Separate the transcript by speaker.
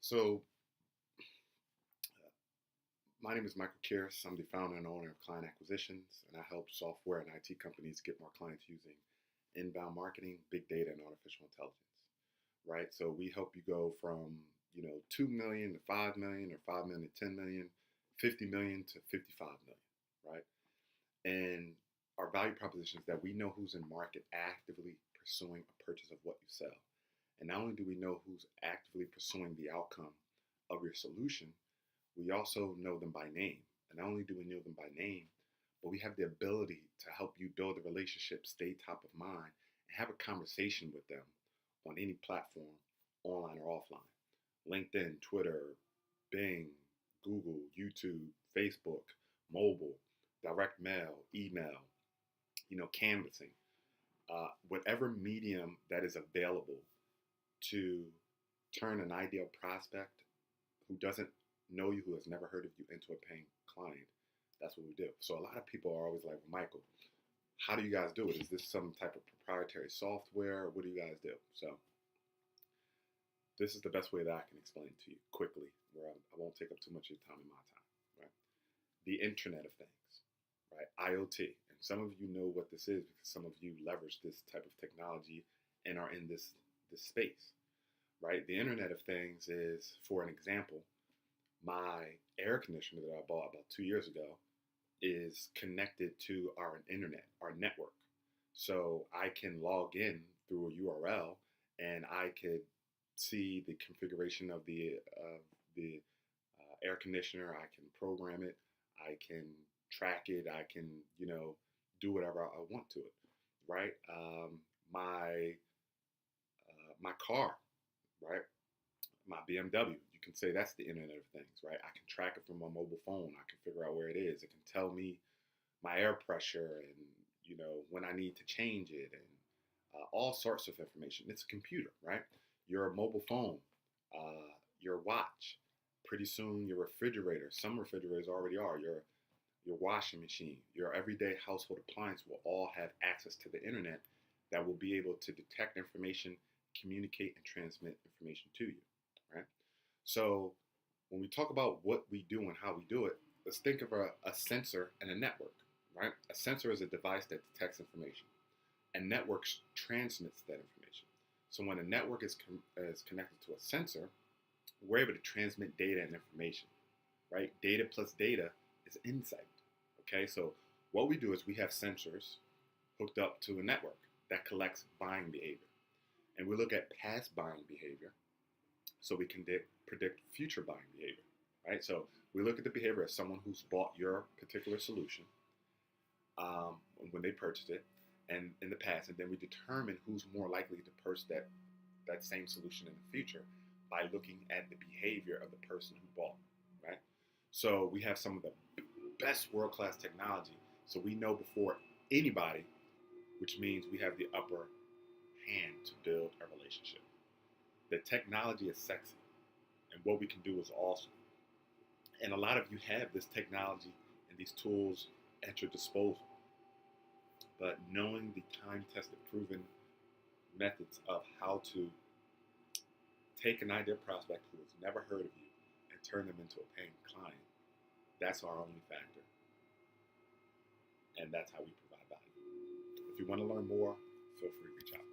Speaker 1: So, my name is Michael Kieris. I'm the founder and owner of Client Acquisitions, and I help software and IT companies get more clients using inbound marketing, big data, and artificial intelligence. Right? So we help you go from 2 million to 5 million, or 5 million to 10 million, 50 million to 55 million. Right? And our value proposition is that we know who's in market actively pursuing a purchase of what you sell. And not only do we know who's actively pursuing the outcome of your solution, we also know them by name. And not only do we know them by name, but we have the ability to help you build a relationship, stay top of mind, and have a conversation with them on any platform, online or offline. LinkedIn, Twitter, Bing, Google, YouTube, Facebook, mobile, direct mail, email, canvassing, whatever medium that is available to turn an ideal prospect who doesn't know you, who has never heard of you, into a paying client. That's what we do. So a lot of people are always like, well, Michael, how do you guys do it? Is this some type of proprietary software? What do you guys do? So this is the best way that I can explain it to you quickly, where I won't take up too much of your time and my time. Right? The Internet of Things, right? IoT. And some of you know what this is because some of you leverage this type of technology and are in this space, right? The Internet of Things is, for an example, my air conditioner that I bought about 2 years ago is connected to our internet, our network. So I can log in through a URL and I could see the configuration of the air conditioner. I can program it. I can track it. I can do whatever I want to it. Right? My car, right? My BMW. You can say that's the Internet of Things, right? I can track it from my mobile phone. I can figure out where it is. It can tell me my air pressure and when I need to change it and all sorts of information. It's a computer, right? Your mobile phone, your watch, pretty soon your refrigerator. Some refrigerators already are. Your washing machine, your everyday household appliance will all have access to the internet that will be able to detect information, communicate, and transmit information to you, right? So when we talk about what we do and how we do it, let's think of a sensor and a network, right? A sensor is a device that detects information, and networks transmits that information. So when a network is connected to a sensor, we're able to transmit data and information, right? Data plus data is insight, okay? So what we do is we have sensors hooked up to a network that collects buying behavior. And we look at past buying behavior so we can predict future buying behavior, right? So we look at the behavior of someone who's bought your particular solution when they purchased it and in the past, and then we determine who's more likely to purchase that same solution in the future by looking at the behavior of the person who bought, right? So we have some of the best world-class technology, so we know before anybody, which means we have the upper hand to build a relationship. The technology is sexy, and what we can do is awesome. And a lot of you have this technology and these tools at your disposal. But knowing the time-tested, proven methods of how to take an ideal prospect who has never heard of you and turn them into a paying client, that's our only factor. And that's how we provide value. If you want to learn more, feel free to reach out.